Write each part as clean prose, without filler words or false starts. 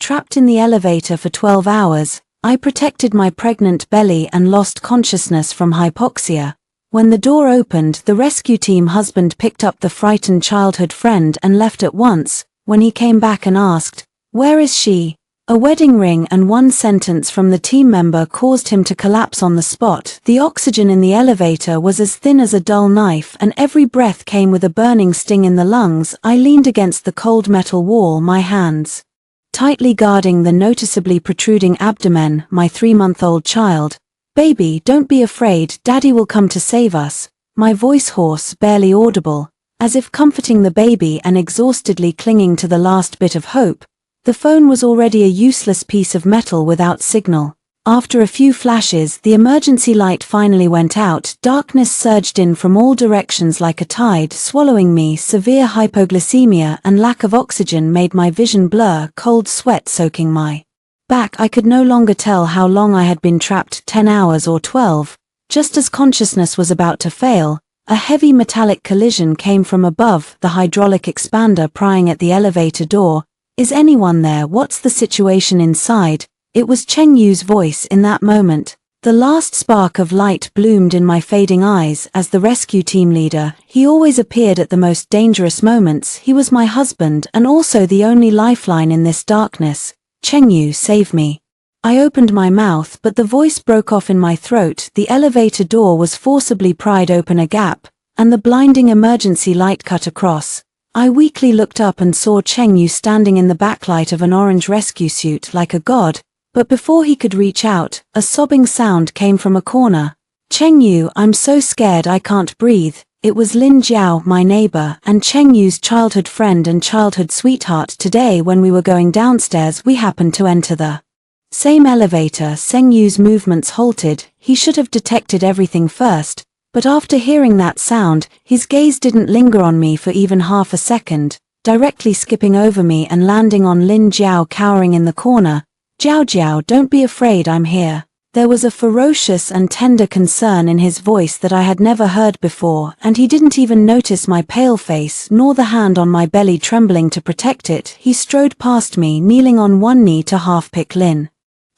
trapped in the elevator for 12 hours, I protected my pregnant belly and lost consciousness from hypoxia. When the door opened, the rescue team husband picked up the frightened childhood friend and left at once. When he came back and asked, "Where is she?" a wedding ring and one sentence from the team member caused him to collapse on the spot. The oxygen in the elevator was as thin as a dull knife, and every breath came with a burning sting in the lungs. I leaned against the cold metal wall, my hands tightly guarding the noticeably protruding abdomen, my 3-month-old child. "Baby, don't be afraid, Daddy will come to save us." My voice hoarse, barely audible, as if comforting the baby and exhaustedly clinging to the last bit of hope. The phone was already a useless piece of metal without signal. After a few flashes, the emergency light finally went out. Darkness surged in from all directions like a tide, swallowing me. Severe hypoglycemia and lack of oxygen made my vision blur, cold sweat soaking my back. I could no longer tell how long I had been trapped, 10 hours or 12. Just as consciousness was about to fail, a heavy metallic collision came from above, the hydraulic expander prying at the elevator door. "Is anyone there? What's the situation inside?" It was Cheng Yu's voice in that moment. The last spark of light bloomed in my fading eyes as the rescue team leader. He always appeared at the most dangerous moments. He was my husband and also the only lifeline in this darkness. "Cheng Yu, save me." I opened my mouth, but the voice broke off in my throat. The elevator door was forcibly pried open a gap, and the blinding emergency light cut across. I weakly looked up and saw Cheng Yu standing in the backlight of an orange rescue suit like a god. But before he could reach out, a sobbing sound came from a corner. "Cheng Yu, I'm so scared I can't breathe." It was Lin Jiao, my neighbor, and Cheng Yu's childhood friend and childhood sweetheart. Today when we were going downstairs we happened to enter the same elevator. Cheng Yu's movements halted. He should have detected everything first, but after hearing that sound, his gaze didn't linger on me for even half a second, directly skipping over me and landing on Lin Jiao cowering in the corner. "Jiao Jiao, don't be afraid, I'm here." There was a ferocious and tender concern in his voice that I had never heard before, and he didn't even notice my pale face nor the hand on my belly trembling to protect it. He strode past me, kneeling on one knee to half-pick Lin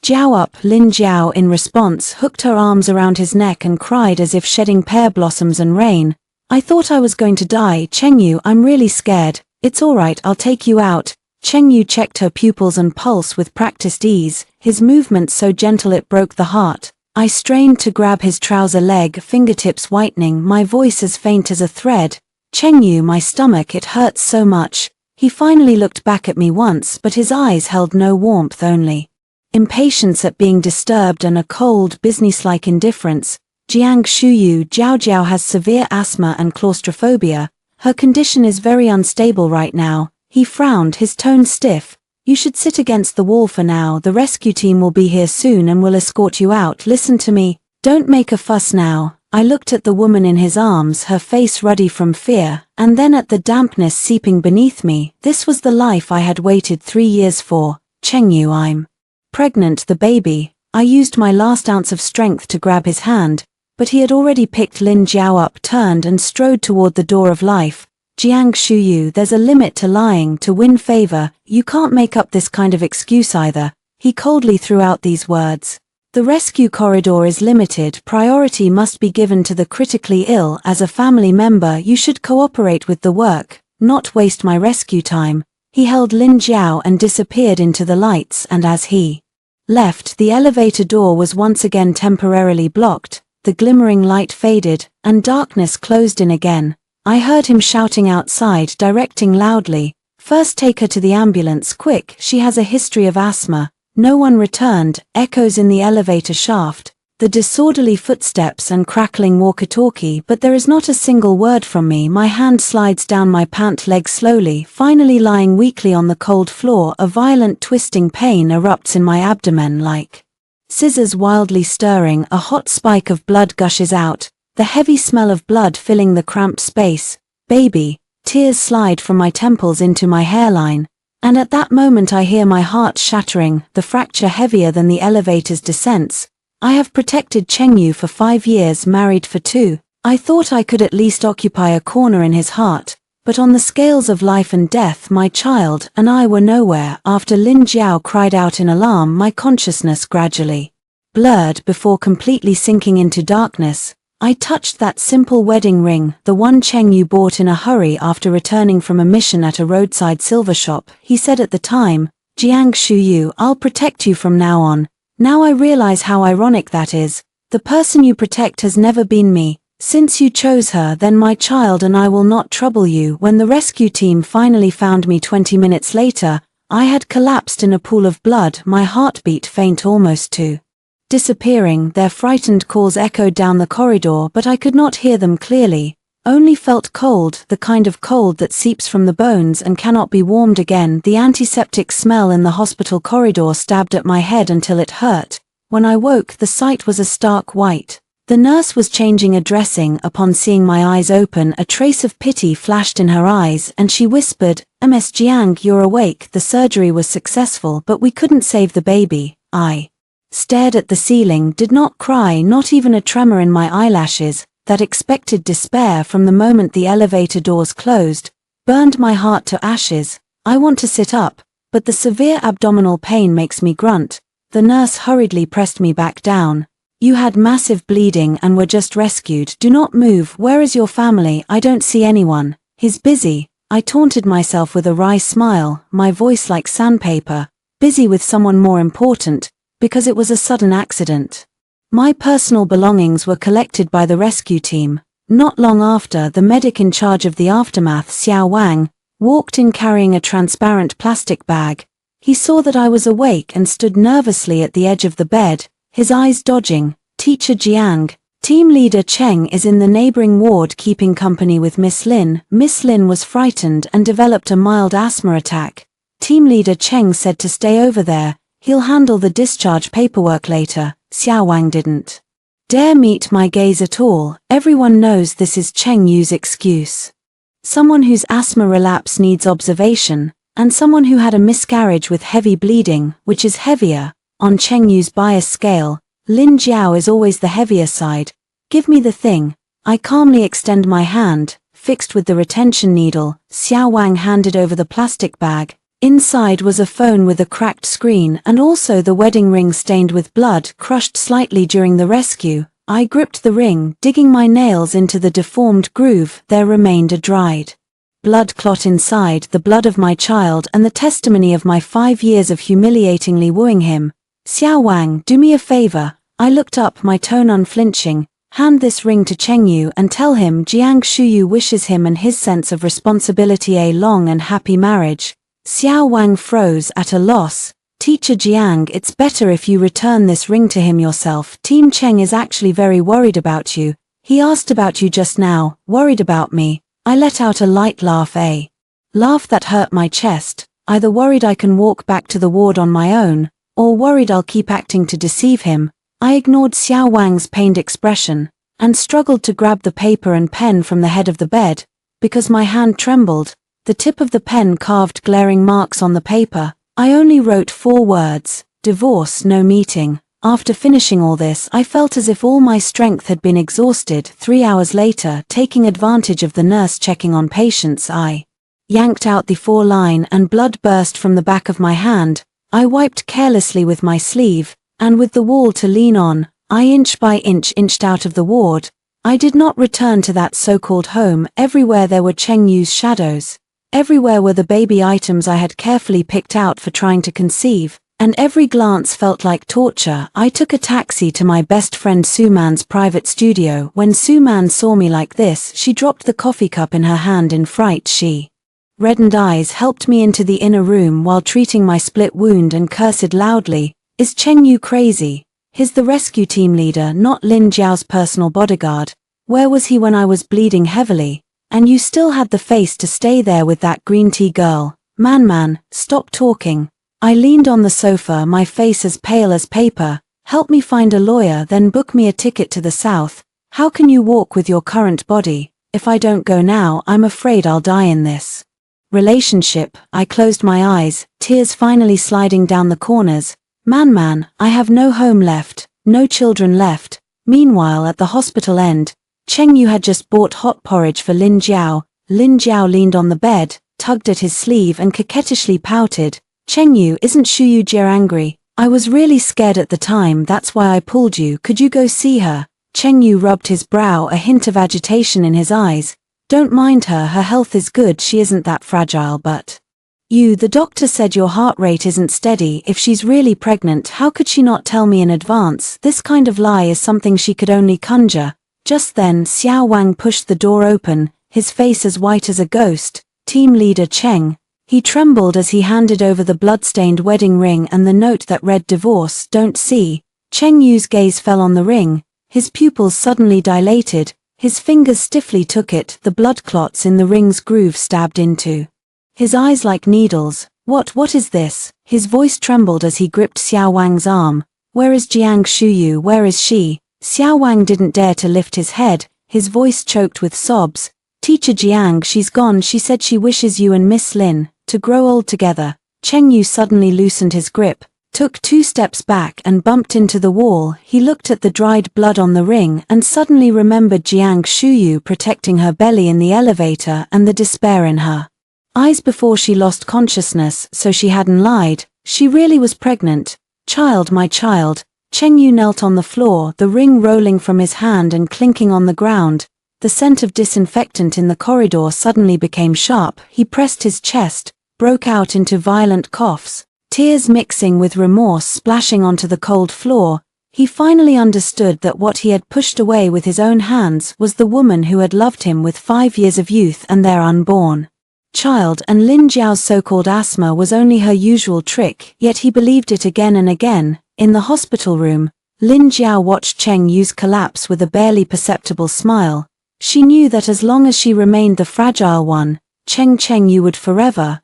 Jiao up. Lin Jiao, in response, hooked her arms around his neck and cried as if shedding pear blossoms and rain. "I thought I was going to die. Cheng Yu, I'm really scared." "It's alright, I'll take you out." Cheng Yu checked her pupils and pulse with practiced ease, his movements so gentle it broke the heart. I strained to grab his trouser leg, fingertips whitening, my voice as faint as a thread. "Cheng Yu, my stomach, it hurts so much." He finally looked back at me once, but his eyes held no warmth, only impatience at being disturbed and a cold, businesslike indifference. "Jiang Shuyu, Jiao Jiao has severe asthma and claustrophobia. Her condition is very unstable right now." He frowned, his tone stiff. "You should sit against the wall for now. The rescue team will be here soon and will escort you out. Listen to me. Don't make a fuss now." I looked at the woman in his arms, her face ruddy from fear, and then at the dampness seeping beneath me. This was the life I had waited 3 years for. "Cheng Yu, I'm pregnant, the baby." I used my last ounce of strength to grab his hand, but he had already picked Lin Jiao up, turned and strode toward the door of life. "Jiang Shuyu, there's a limit to lying to win favor. You can't make up this kind of excuse either." He coldly threw out these words. "The rescue corridor is limited. Priority must be given to the critically ill. As a family member, you should cooperate with the work, not waste my rescue time." He held Lin Jiao and disappeared into the lights, and as he left, the elevator door was once again temporarily blocked. The glimmering light faded, and darkness closed in again. I heard him shouting outside, directing loudly, "First take her to the ambulance, quick, she has a history of asthma." No one returned. Echoes in the elevator shaft, the disorderly footsteps and crackling walkie-talkie, but there is not a single word from me. My hand slides down my pant leg slowly, finally lying weakly on the cold floor. A violent twisting pain erupts in my abdomen like scissors wildly stirring. A hot spike of blood gushes out, the heavy smell of blood filling the cramped space. "Baby." Tears slide from my temples into my hairline, and at that moment I hear my heart shattering, the fracture heavier than the elevator's descents. I have protected Cheng Yu for 5 years, married for 2. I thought I could at least occupy a corner in his heart. But on the scales of life and death, my child and I were nowhere. After Lin Jiao cried out in alarm, my consciousness gradually blurred before completely sinking into darkness. I touched that simple wedding ring, the one Cheng Yu bought in a hurry after returning from a mission at a roadside silver shop. He said at the time, "Jiang Shuyu, I'll protect you from now on." Now I realize how ironic that is. The person you protect has never been me. Since you chose her, then my child and I will not trouble you. When the rescue team finally found me 20 minutes later, I had collapsed in a pool of blood, my heartbeat faint almost to disappearing. Their frightened calls echoed down the corridor, but I could not hear them clearly, only felt cold, the kind of cold that seeps from the bones and cannot be warmed again. The antiseptic smell in the hospital corridor stabbed at my head until it hurt. When I woke, the sight was a stark white. The nurse was changing a dressing. Upon seeing my eyes open, a trace of pity flashed in her eyes, and she whispered, "Ms. Jiang, you're awake. The surgery was successful, but we couldn't save the baby." I stared at the ceiling, did not cry, not even a tremor in my eyelashes. That expected despair from the moment the elevator doors closed burned my heart to ashes. I want to sit up, but the severe abdominal pain makes me grunt. The nurse hurriedly pressed me back down. "You had massive bleeding and were just rescued. Do not move. Where is your family? I don't see anyone." "He's busy." I taunted myself with a wry smile, my voice like sandpaper. Busy with someone more important, because it was a sudden accident. My personal belongings were collected by the rescue team. Not long after, the medic in charge of the aftermath, Xiao Wang, walked in carrying a transparent plastic bag. He saw that I was awake and stood nervously at the edge of the bed, his eyes dodging. "Teacher Jiang, team leader Cheng is in the neighboring ward keeping company with Miss Lin." Miss Lin was frightened and developed a mild asthma attack. Team leader Cheng said to stay over there. He'll handle the discharge paperwork later. Xiao Wang didn't dare meet my gaze at all. Everyone knows this is Cheng Yu's excuse. Someone whose asthma relapse needs observation, and someone who had a miscarriage with heavy bleeding, which is heavier. On Cheng Yu's bias scale, Lin Jiao is always the heavier side. "Give me the thing." I calmly extend my hand, fixed with the retention needle. Xiao Wang handed over the plastic bag. Inside was a phone with a cracked screen and also the wedding ring stained with blood, crushed slightly during the rescue. I gripped the ring, digging my nails into the deformed groove. There remained a dried blood clot inside, the blood of my child and the testimony of my 5 years of humiliatingly wooing him. "Xiao Wang, do me a favor." I looked up, my tone unflinching. "Hand this ring to Cheng Yu and tell him Jiang Shuyu wishes him and his sense of responsibility a long and happy marriage." Xiao Wang froze, at a loss. "Teacher Jiang, it's better if you return this ring to him yourself. Team Cheng is actually very worried about you. He asked about you just now." "Worried about me?" I let out a light laugh, a laugh that hurt my chest. Either worried I can walk back to the ward on my own, or worried I'll keep acting to deceive him. I ignored Xiao Wang's pained expression, and struggled to grab the paper and pen from the head of the bed, because my hand trembled. The tip of the pen carved glaring marks on the paper. I only wrote 4 words: "Divorce, no meeting." After finishing all this, I felt as if all my strength had been exhausted. 3 hours later, taking advantage of the nurse checking on patients, I yanked out the 4-line and blood burst from the back of my hand. I wiped carelessly with my sleeve, and with the wall to lean on, I inch by inch inched out of the ward. I did not return to that so-called home. Everywhere there were Cheng Yu's shadows. Everywhere were the baby items I had carefully picked out for trying to conceive, and every glance felt like torture. I took a taxi to my best friend Suman's private studio. When Suman saw me like this, she dropped the coffee cup in her hand in fright. She reddened eyes helped me into the inner room while treating my split wound and cursed loudly. "Is Cheng Yu crazy? He's the rescue team leader, not Lin Jiao's personal bodyguard. Where was he when I was bleeding heavily? And you still had the face to stay there with that green tea girl. Man, stop talking." I leaned on the sofa, my face as pale as paper. "Help me find a lawyer, then book me a ticket to the south. How can you walk with your current body? If I don't go now, I'm afraid I'll die in this relationship." I closed my eyes, tears finally sliding down the corners. Man, I have no home left, no children left." Meanwhile, at the hospital end, Cheng Yu had just bought hot porridge for Lin Jiao. Lin Jiao leaned on the bed, tugged at his sleeve and coquettishly pouted. Cheng Yu, isn't Shu Yu Jie angry? I was really scared at the time, that's why I pulled you. Could you go see her? Cheng Yu rubbed his brow, a hint of agitation in his eyes. Don't mind her, her health is good, she isn't that fragile, but… The doctor said your heart rate isn't steady. If she's really pregnant, how could she not tell me in advance? This kind of lie is something she could only conjure. Just then, Xiao Wang pushed the door open, his face as white as a ghost. Team leader Cheng. He trembled as he handed over the blood-stained wedding ring and the note that read divorce, don't see. Cheng Yu's gaze fell on the ring. His pupils suddenly dilated. His fingers stiffly took it, the blood clots in the ring's groove stabbed into his eyes like needles. What is this? His voice trembled as he gripped Xiao Wang's arm. Where is Jiang Shuyu, where is she? Xiao Wang didn't dare to lift his head, his voice choked with sobs. Teacher Jiang, she's gone, she said she wishes you and Miss Lin to grow old together. Cheng Yu suddenly loosened his grip, took 2 steps back and bumped into the wall. He looked at the dried blood on the ring and suddenly remembered Jiang Shuyu protecting her belly in the elevator and the despair in her eyes before she lost consciousness. So she hadn't lied, she really was pregnant. Child, my child. Cheng Yu knelt on the floor, the ring rolling from his hand and clinking on the ground. The scent of disinfectant in the corridor suddenly became sharp. He pressed his chest, broke out into violent coughs, tears mixing with remorse splashing onto the cold floor. He finally understood that what he had pushed away with his own hands was the woman who had loved him with 5 years of youth and their unborn child, and Lin Jiao's so-called asthma was only her usual trick, yet he believed it again and again. In the hospital room, Lin Jiao watched Cheng Yu's collapse with a barely perceptible smile. She knew that as long as she remained the fragile one, Cheng Yu would forever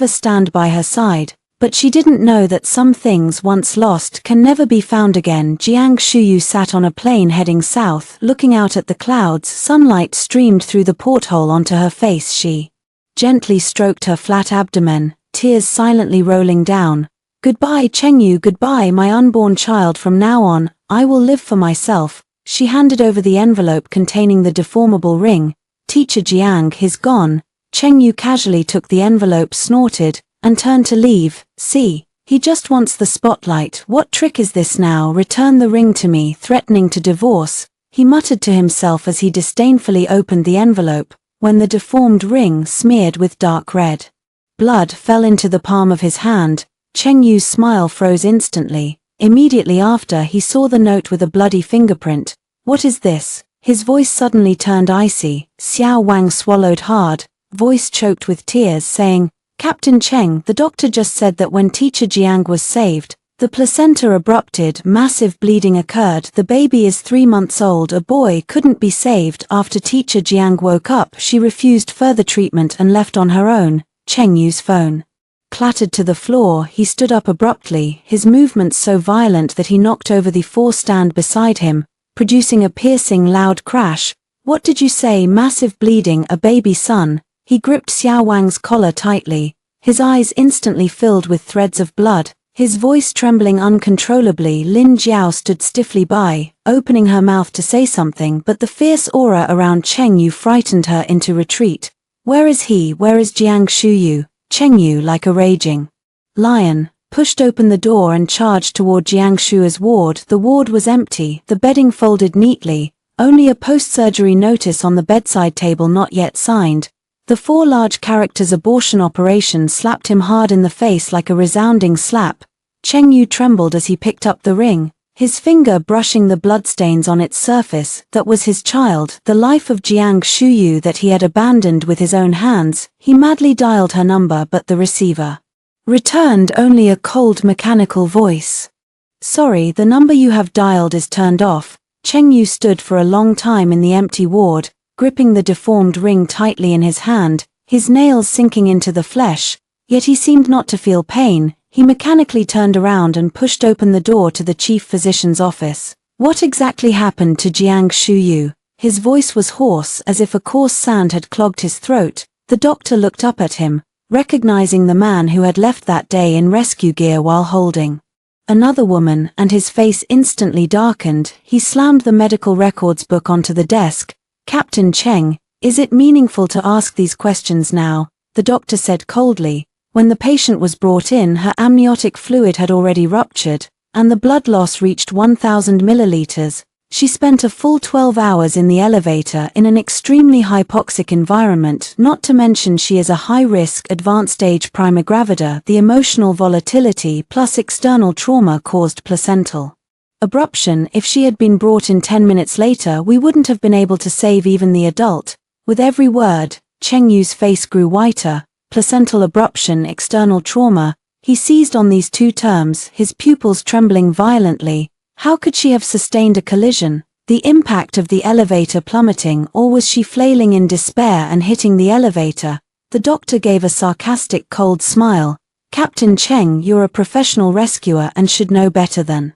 stand by her side. But she didn't know that some things once lost can never be found again. Jiang Shuyu sat on a plane heading south, looking out at the clouds. Sunlight streamed through the porthole onto her face. She gently stroked her flat abdomen, tears silently rolling down. Goodbye, Cheng Yu, goodbye, my unborn child. From now on, I will live for myself. She handed over the envelope containing the deformable ring. Teacher Jiang, he's gone. Cheng Yu casually took the envelope, snorted, and turned to leave. See, he just wants the spotlight. What trick is this now? Return the ring to me, threatening to divorce. He muttered to himself as he disdainfully opened the envelope, when the deformed ring, smeared with dark red blood, fell into the palm of his hand. Cheng Yu's smile froze instantly. Immediately after, he saw the note with a bloody fingerprint. What is this? His voice suddenly turned icy. Xiao Wang swallowed hard, voice choked with tears, saying, Captain Cheng, the doctor just said that when Teacher Jiang was saved, the placenta abrupted, massive bleeding occurred, the baby is 3 months old, a boy, couldn't be saved. After Teacher Jiang woke up, she refused further treatment and left on her own. Cheng Yu's phone clattered to the floor. He stood up abruptly, his movements so violent that he knocked over the 4 stand beside him, producing a piercing loud crash. What did you say? Massive bleeding, a baby son. He gripped Xiao Wang's collar tightly, his eyes instantly filled with threads of blood, his voice trembling uncontrollably. Lin Jiao stood stiffly by, opening her mouth to say something, but the fierce aura around Cheng Yu frightened her into retreat. Where is he? Where is Jiang Shuyu? Cheng Yu, like a raging lion, pushed open the door and charged toward Jiang Shu's ward. The ward was empty, the bedding folded neatly, only a post-surgery notice on the bedside table not yet signed. The 4 large characters abortion operation slapped him hard in the face like a resounding slap. Cheng Yu trembled as he picked up the ring, his finger brushing the bloodstains on its surface. That was his child, the life of Jiang Shuyu that he had abandoned with his own hands. He madly dialed her number, but the receiver returned only a cold mechanical voice. Sorry, the number you have dialed is turned off. Cheng Yu stood for a long time in the empty ward, gripping the deformed ring tightly in his hand, his nails sinking into the flesh, yet he seemed not to feel pain. He mechanically turned around and pushed open the door to the chief physician's office. What exactly happened to Jiang Shuyu? His voice was hoarse, as if a coarse sand had clogged his throat. The doctor looked up at him, recognizing the man who had left that day in rescue gear while holding another woman, and his face instantly darkened. He slammed the medical records book onto the desk. Captain Cheng, Is it meaningful to ask these questions now? The doctor said coldly. When the patient was brought in, her amniotic fluid had already ruptured, and the blood loss reached 1,000 milliliters. She spent a full 12 hours in the elevator in an extremely hypoxic environment, not to mention she is a high-risk advanced stage primigravida. The emotional volatility plus external trauma caused placental abruption. If she had been brought in 10 minutes later, we wouldn't have been able to save even the adult. With every word, Cheng Yu's face grew whiter. Placental abruption, external trauma. He seized on these two terms, his pupils trembling violently. How could she have sustained a collision? The impact of the elevator plummeting, or was she flailing in despair and hitting the elevator? The doctor gave a sarcastic, cold smile. Captain Cheng, you're a professional rescuer and should know better than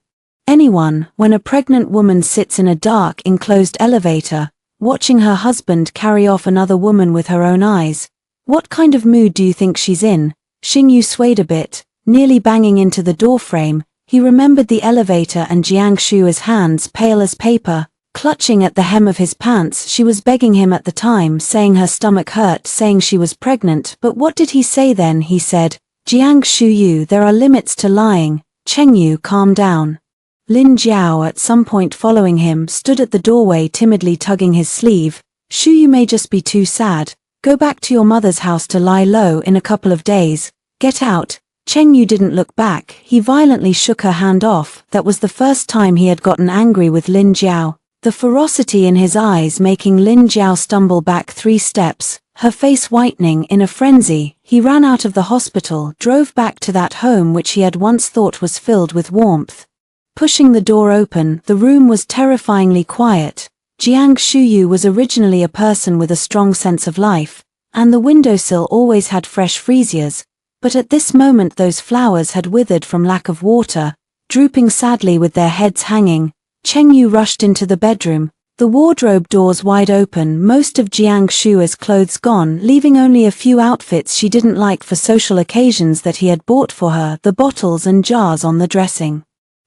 anyone. When a pregnant woman sits in a dark, enclosed elevator, watching her husband carry off another woman with her own eyes, what kind of mood do you think she's in? Xing Yu swayed a bit, nearly banging into the doorframe. He remembered the elevator and Jiang Shu's hands, pale as paper, clutching at the hem of his pants. She was begging him at the time, saying her stomach hurt, saying she was pregnant. But what did he say then? He said, Jiang Shu, there are limits to lying. Cheng Yu, calm down. Lin Jiao, at some point following him, stood at the doorway timidly tugging his sleeve. Shu, you may just be too sad. Go back to your mother's house to lie low in a couple of days. Get out. Cheng Yu didn't look back. He violently shook her hand off. That was the first time he had gotten angry with Lin Jiao, the ferocity in his eyes making Lin Jiao stumble back 3 steps, her face whitening in a frenzy. He ran out of the hospital, drove back to that home which he had once thought was filled with warmth. Pushing the door open, the room was terrifyingly quiet. Jiang Shuyu was originally a person with a strong sense of life, and the windowsill always had fresh freesias, but at this moment those flowers had withered from lack of water, drooping sadly with their heads hanging. Cheng Yu rushed into the bedroom, the wardrobe doors wide open, most of Jiang Shu's clothes gone, leaving only a few outfits she didn't like for social occasions that he had bought for her. The bottles and jars on the dressing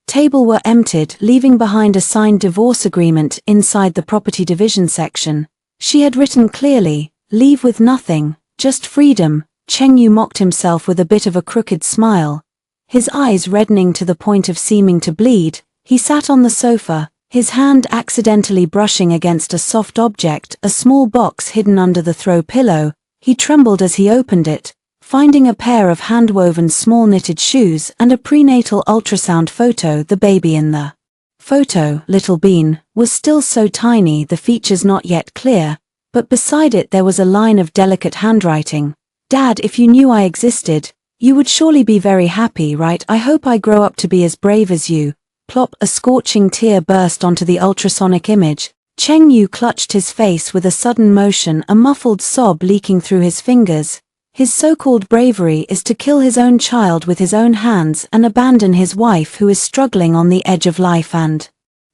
table were emptied, leaving behind a signed divorce agreement inside the property division section. She had written clearly, leave with nothing, just freedom. Cheng Yu mocked himself with a bit of a crooked smile. His eyes reddening to the point of seeming to bleed, he sat on the sofa, his hand accidentally brushing against a soft object, a small box hidden under the throw pillow. He trembled as he opened it, finding a pair of hand-woven small knitted shoes and a prenatal ultrasound photo. The baby in the photo, Little Bean, was still so tiny, the features not yet clear, but beside it there was a line of delicate handwriting. Dad, if you knew I existed, you would surely be very happy, right? I hope I grow up to be as brave as you. Plop, a scorching tear burst onto the ultrasonic image. Cheng Yu clutched his face with a sudden motion, a muffled sob leaking through his fingers. His so-called bravery is to kill his own child with his own hands and abandon his wife who is struggling on the edge of life and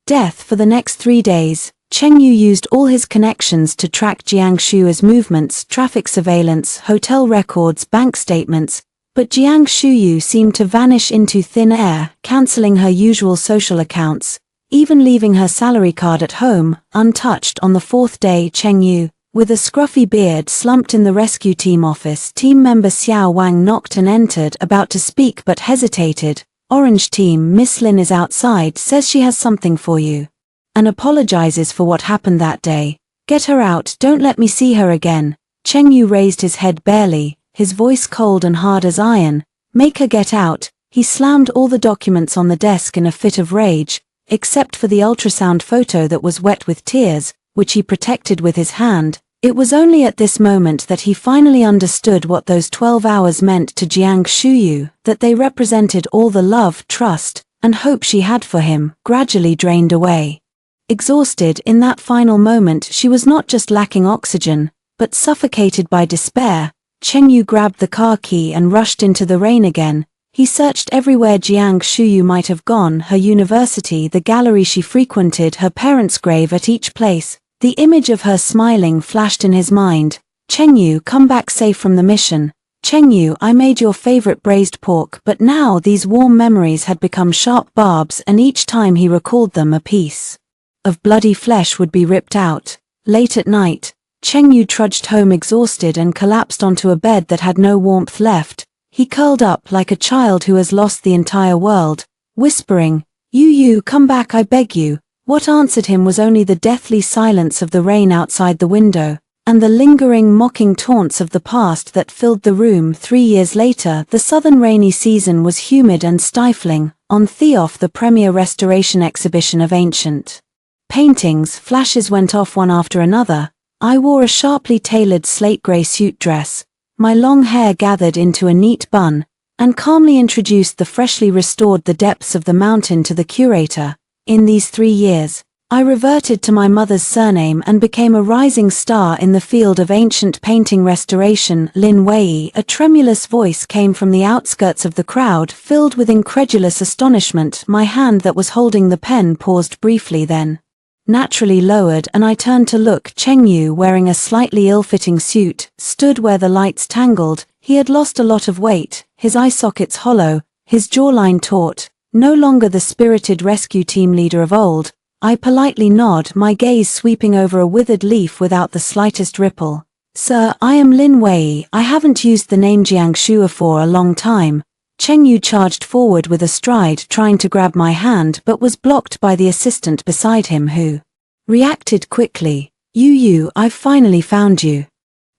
death. For the next 3 days, Cheng Yu used all his connections to track Jiang Shu's movements, traffic surveillance, hotel records, bank statements, but Jiang Shu seemed to vanish into thin air, cancelling her usual social accounts, even leaving her salary card at home, untouched. On the 4th day, Cheng Yu, with a scruffy beard, slumped in the rescue team office. Team member Xiao Wang knocked and entered, about to speak but hesitated. Orange team, Miss Lin is outside, says she has something for you, and apologizes for what happened that day. Get her out, don't let me see her again. Cheng Yu raised his head barely, his voice cold and hard as iron. Make her get out. He slammed all the documents on the desk in a fit of rage, except for the ultrasound photo that was wet with tears, which he protected with his hand. It was only at this moment that he finally understood what those 12 hours meant to Jiang Shuyu, that they represented all the love, trust, and hope she had for him, gradually drained away. Exhausted in that final moment, she was not just lacking oxygen, but suffocated by despair. Cheng Yu grabbed the car key and rushed into the rain again. He searched everywhere Jiang Shuyu might have gone, her university, the gallery she frequented, her parents' grave. At each place, the image of her smiling flashed in his mind. Cheng Yu, come back safe from the mission. Cheng Yu, I made your favorite braised pork. But now these warm memories had become sharp barbs, and each time he recalled them, a piece of bloody flesh would be ripped out. Late at night, Cheng Yu trudged home exhausted and collapsed onto a bed that had no warmth left. He curled up like a child who has lost the entire world, whispering, "You, come back, I beg you." What answered him was only the deathly silence of the rain outside the window, and the lingering, mocking taunts of the past that filled the room. 3 years later, the southern rainy season was humid and stifling. On Theof, the premier restoration exhibition of ancient paintings, flashes went off one after another. I wore a sharply tailored slate-grey suit dress, my long hair gathered into a neat bun, and calmly introduced the freshly restored The Depths of the Mountain to the curator. In these 3 years, I reverted to my mother's surname and became a rising star in the field of ancient painting restoration. Lin Wei, a tremulous voice came from the outskirts of the crowd, filled with incredulous astonishment. My hand that was holding the pen paused briefly, then naturally lowered, and I turned to look. Cheng Yu, wearing a slightly ill-fitting suit, stood where the lights tangled. He had lost a lot of weight, his eye sockets hollow, his jawline taut, no longer the spirited rescue team leader of old. I politely nod, my gaze sweeping over a withered leaf without the slightest ripple. "Sir, I am Lin Wei. I haven't used the name Jiangshua for a long time." Cheng Yu charged forward with a stride, trying to grab my hand, but was blocked by the assistant beside him, who reacted quickly. "You, I've finally found you.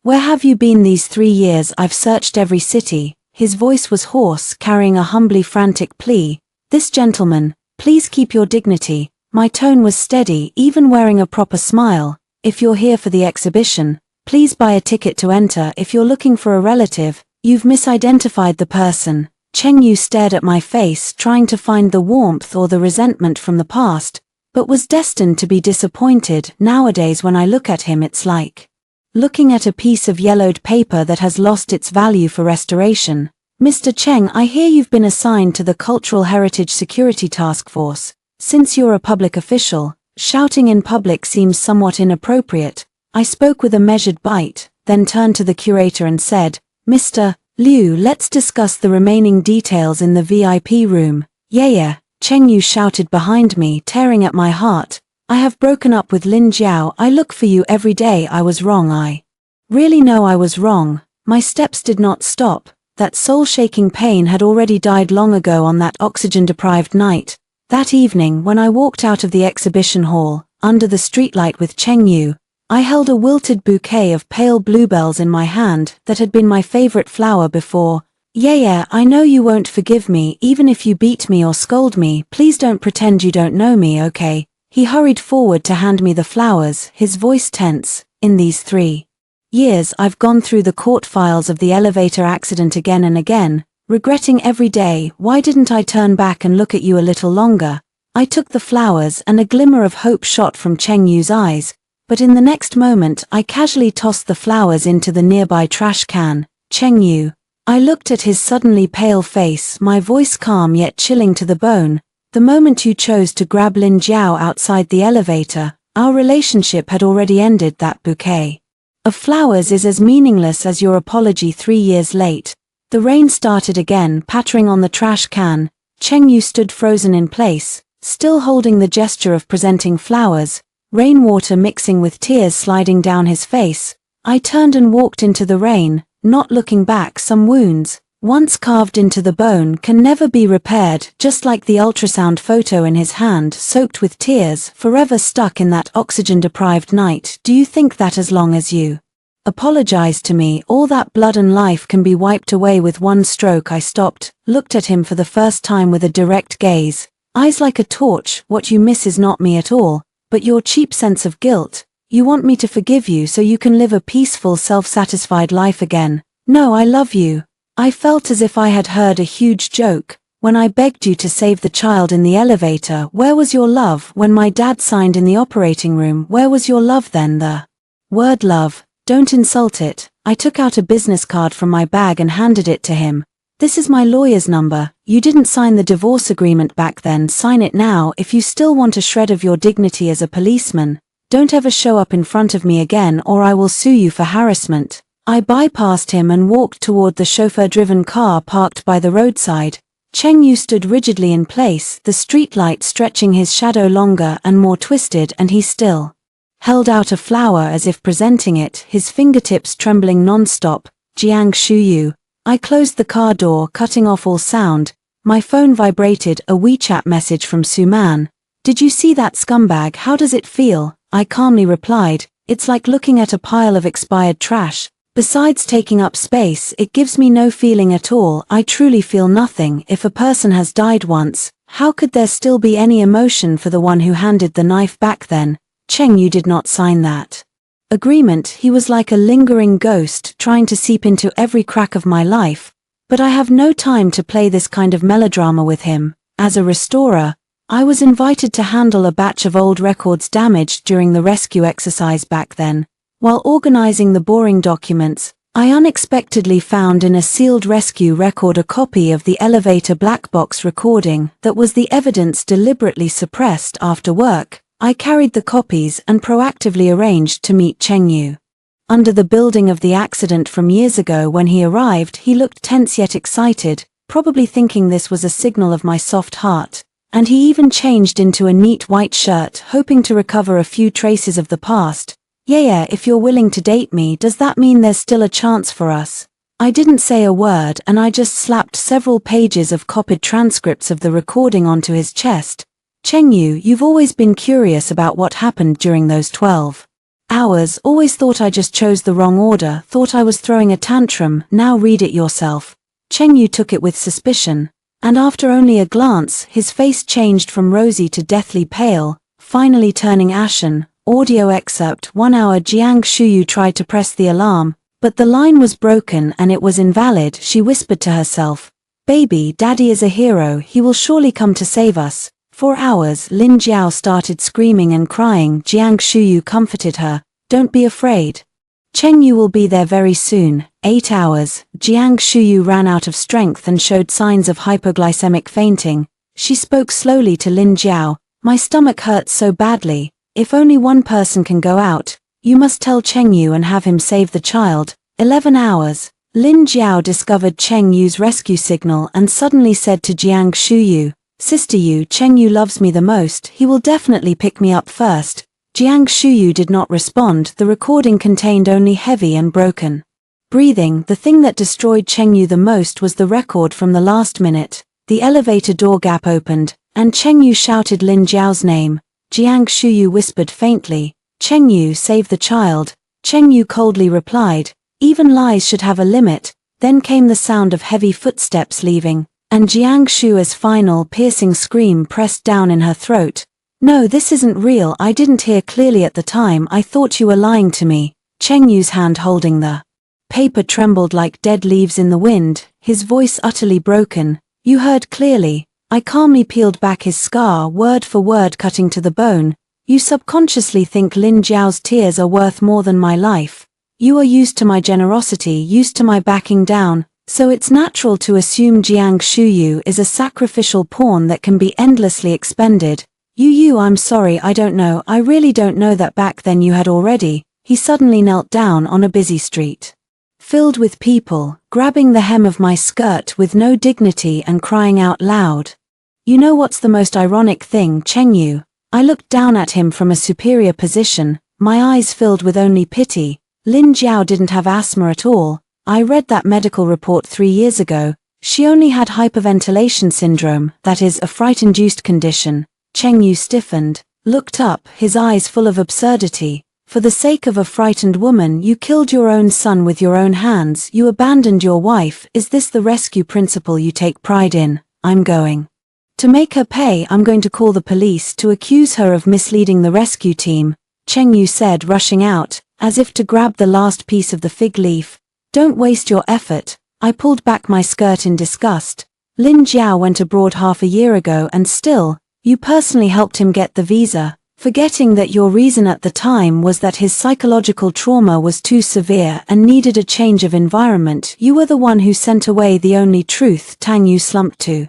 Where have you been these 3 years? I've searched every city." His voice was hoarse, carrying a humbly frantic plea. "This gentleman, please keep your dignity." My tone was steady, even wearing a proper smile. "If you're here for the exhibition, please buy a ticket to enter. If you're looking for a relative, you've misidentified the person." Cheng Yu stared at my face, trying to find the warmth or the resentment from the past, but was destined to be disappointed. Nowadays when I look at him, it's like looking at a piece of yellowed paper that has lost its value for restoration. "Mr. Cheng, I hear you've been assigned to the Cultural Heritage Security Task Force. Since you're a public official, shouting in public seems somewhat inappropriate." I spoke with a measured bite, then turned to the curator and said, "Mr. Liu, let's discuss the remaining details in the VIP room." Yeah, Cheng Yu shouted behind me, tearing at my heart. "I have broken up with Lin Jiao. I look for you every day. I was wrong. I really know I was wrong." My steps did not stop. That soul-shaking pain had already died long ago on that oxygen-deprived night. That evening, when I walked out of the exhibition hall, under the streetlight with Cheng Yu, I held a wilted bouquet of pale bluebells in my hand that had been my favorite flower before. Yeah, I know you won't forgive me, even if you beat me or scold me. Please don't pretend you don't know me, okay?" He hurried forward to hand me the flowers, his voice tense. "In these 3 years, I've gone through the court files of the elevator accident again and again, regretting every day. Why didn't I turn back and look at you a little longer?" I took the flowers, and a glimmer of hope shot from Cheng Yu's eyes, but in the next moment I casually tossed the flowers into the nearby trash can. "Cheng Yu." I looked at his suddenly pale face, my voice calm yet chilling to the bone. "The moment you chose to grab Lin Jiao outside the elevator, our relationship had already ended. That bouquet of flowers is as meaningless as your apology 3 years late." The rain started again, pattering on the trash can. Cheng Yu stood frozen in place, still holding the gesture of presenting flowers, rainwater mixing with tears sliding down his face. I turned and walked into the rain, not looking back. Some wounds, once carved into the bone, can never be repaired, just like the ultrasound photo in his hand, soaked with tears, forever stuck in that oxygen-deprived night. "Do you think that as long as you apologize to me, all that blood and life can be wiped away with one stroke?" I stopped, looked at him for the first time with a direct gaze, eyes like a torch. "What you miss is not me at all, but your cheap sense of guilt. You want me to forgive you so you can live a peaceful, self-satisfied life again. No, I love you." I felt as if I had heard a huge joke. "When I begged you to save the child in the elevator, where was your love? When my dad signed in the operating room, where was your love then? The word love, don't insult it." I took out a business card from my bag and handed it to him. "This is my lawyer's number. You didn't sign the divorce agreement back then. Sign it now if you still want a shred of your dignity as a policeman. Don't ever show up in front of me again or I will sue you for harassment." I bypassed him and walked toward the chauffeur-driven car parked by the roadside. Cheng Yu stood rigidly in place, the streetlight stretching his shadow longer and more twisted, and he still held out a flower as if presenting it, his fingertips trembling non-stop. Jiang Shuyu. I closed the car door, cutting off all sound. My phone vibrated, a WeChat message from Suman. Did you see that scumbag? How does it feel? I calmly replied, it's like looking at a pile of expired trash. Besides taking up space, it gives me no feeling at all. I truly feel nothing. If a person has died once, how could there still be any emotion for the one who handed the knife back then? Cheng Yu did not sign that agreement. He was like a lingering ghost, trying to seep into every crack of my life. But I have no time to play this kind of melodrama with him. As a restorer, I was invited to handle a batch of old records damaged during the rescue exercise back then. While organizing the boring documents, I unexpectedly found in a sealed rescue record a copy of the elevator black box recording that was the evidence deliberately suppressed after work. I carried the copies and proactively arranged to meet Cheng Yu. Under the building of the accident from years ago, when he arrived, he looked tense yet excited, probably thinking this was a signal of my soft heart. And he even changed into a neat white shirt, hoping to recover a few traces of the past. Yeah, if you're willing to date me, does that mean there's still a chance for us? I didn't say a word, and I just slapped several pages of copied transcripts of the recording onto his chest. Cheng Yu, you've always been curious about what happened during those 12 hours, always thought I just chose the wrong order, thought I was throwing a tantrum, now read it yourself. Cheng Yu took it with suspicion, and after only a glance, his face changed from rosy to deathly pale, finally turning ashen. Audio excerpt: 1 hour. Jiang Shuyu tried to press the alarm, but the line was broken and it was invalid. She whispered to herself, "Baby, Daddy is a hero, he will surely come to save us." 4 hours. Lin Jiao started screaming and crying. Jiang Shuyu comforted her, "Don't be afraid. Cheng Yu will be there very soon." 8 hours. Jiang Shuyu ran out of strength and showed signs of hypoglycemic fainting. She spoke slowly to Lin Jiao, "My stomach hurts so badly. If only one person can go out, you must tell Cheng Yu and have him save the child." 11 hours. Lin Jiao discovered Cheng Yu's rescue signal and suddenly said to Jiang Shuyu, "Sister Yu, Cheng Yu loves me the most, he will definitely pick me up first." Jiang Shuyu did not respond. The recording contained only heavy and broken breathing. The thing that destroyed Cheng Yu the most was the record from the last minute. The elevator door gap opened, and Cheng Yu shouted Lin Jiao's name. Jiang Shuyu whispered faintly, "Cheng Yu, save the child." Cheng Yu coldly replied, "Even lies should have a limit." Then came the sound of heavy footsteps leaving, and Jiang Shu's final piercing scream pressed down in her throat. "No, this isn't real. I didn't hear clearly at the time. I thought you were lying to me." Cheng Yu's hand holding the paper trembled like dead leaves in the wind, his voice utterly broken. "You heard clearly." I calmly peeled back his scar, word for word cutting to the bone. "You subconsciously think Lin Jiao's tears are worth more than my life. You are used to my generosity, used to my backing down, so it's natural to assume Jiang Shuyu is a sacrificial pawn that can be endlessly expended. I'm sorry, I don't know, I really don't know that back then you had already." He suddenly knelt down on a busy street, filled with people, grabbing the hem of my skirt with no dignity and crying out loud. "You know what's the most ironic thing, Cheng Yu?" I looked down at him from a superior position, my eyes filled with only pity. Lin Jiao didn't have asthma at all. I read that medical report 3 years ago. She only had hyperventilation syndrome, that is, a fright-induced condition. Cheng Yu stiffened, looked up, his eyes full of absurdity. "For the sake of a frightened woman, you killed your own son with your own hands, you abandoned your wife. Is this the rescue principle you take pride in? I'm going to make her pay. I'm going to call the police to accuse her of misleading the rescue team," Cheng Yu said, rushing out, as if to grab the last piece of the fig leaf. "Don't waste your effort." I pulled back my skirt in disgust. "Lin Jiao went abroad half a year ago and still, you personally helped him get the visa, forgetting that your reason at the time was that his psychological trauma was too severe and needed a change of environment. You were the one who sent away the only truth." Tang Yu slumped to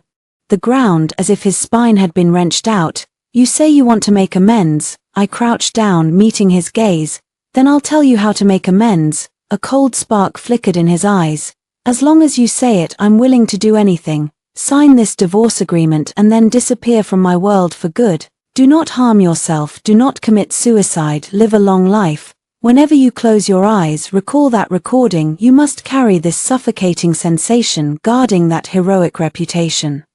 the ground as if his spine had been wrenched out. "You say you want to make amends." I crouched down, meeting his gaze. "Then I'll tell you how to make amends." A cold spark flickered in his eyes. "As long as you say it, I'm willing to do anything. Sign this divorce agreement and then disappear from my world for good." Do not harm yourself, do not commit suicide, live a long life. Whenever you close your eyes, recall that recording. You must carry this suffocating sensation, guarding that heroic reputation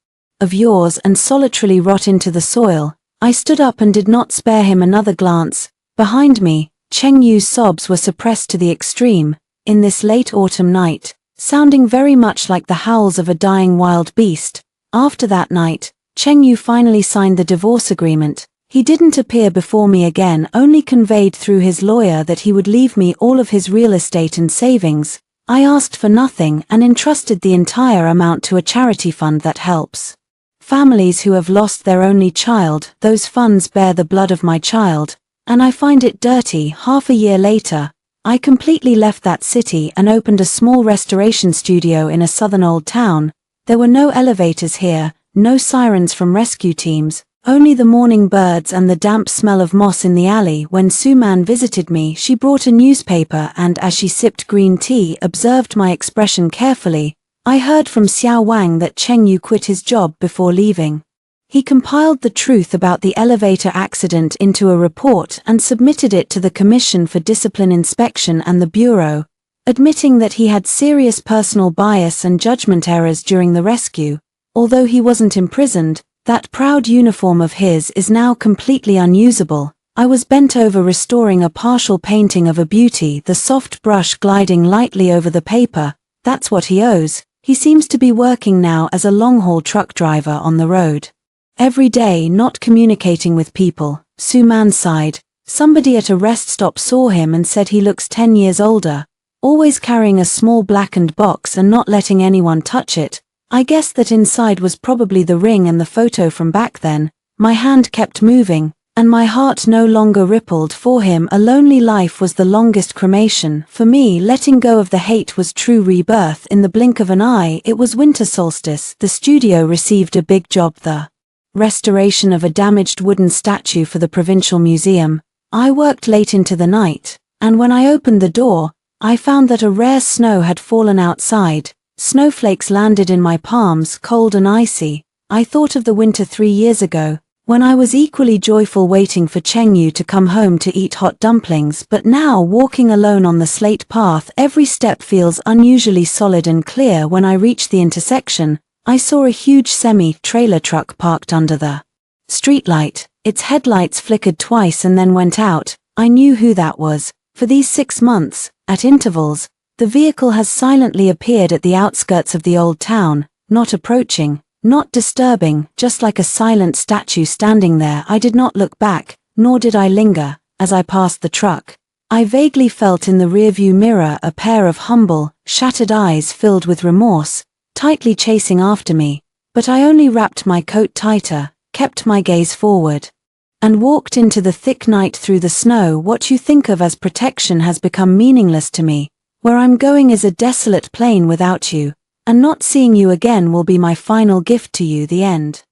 of yours, and solitarily rot into the soil. I stood up and did not spare him another glance. Behind me, Cheng Yu's sobs were suppressed to the extreme, in this late autumn night, sounding very much like the howls of a dying wild beast. After that night, Cheng Yu finally signed the divorce agreement. He didn't appear before me again, only conveyed through his lawyer that he would leave me all of his real estate and savings. I asked for nothing and entrusted the entire amount to a charity fund that helps families who have lost their only child. Those funds bear the blood of my child, and I find it dirty. Half a year later, I completely left that city and opened a small restoration studio in a southern old town. There were no elevators here, no sirens from rescue teams, only the morning birds and the damp smell of moss in the alley. When Suman visited me, she brought a newspaper and, as she sipped green tea, observed my expression carefully. I heard from Xiao Wang that Cheng Yu quit his job before leaving. He compiled the truth about the elevator accident into a report and submitted it to the Commission for Discipline Inspection and the Bureau, admitting that he had serious personal bias and judgment errors during the rescue. Although he wasn't imprisoned, that proud uniform of his is now completely unusable. I was bent over restoring a partial painting of a beauty, the soft brush gliding lightly over the paper. That's what he owes. He seems to be working now as a long-haul truck driver on the road. Every day, not communicating with people. Suman sighed. Somebody at a rest stop saw him and said he looks 10 years older, always carrying a small blackened box and not letting anyone touch it. I guess that inside was probably the ring and the photo from back then. My hand kept moving, and my heart no longer rippled. For him, a lonely life was the longest cremation. For me, letting go of the hate was true rebirth. In the blink of an eye, it was winter solstice. The studio received a big job, the restoration of a damaged wooden statue for the provincial museum. I worked late into the night, and when I opened the door, I found that a rare snow had fallen outside. Snowflakes landed in my palms, cold and icy. I thought of the winter 3 years ago, when I was equally joyful waiting for Cheng Yu to come home to eat hot dumplings. But now, walking alone on the slate path, every step feels unusually solid and clear. When I reached the intersection, I saw a huge semi-trailer truck parked under the streetlight. Its headlights flickered twice and then went out. I knew who that was. For these 6 months, at intervals, the vehicle has silently appeared at the outskirts of the old town, not approaching, not disturbing, just like a silent statue standing there. I did not look back, nor did I linger, as I passed the truck. I vaguely felt in the rearview mirror a pair of humble, shattered eyes filled with remorse, tightly chasing after me, but I only wrapped my coat tighter, kept my gaze forward, and walked into the thick night through the snow. What you think of as protection has become meaningless to me. Where I'm going is a desolate plain without you, and not seeing you again will be my final gift to you. The end.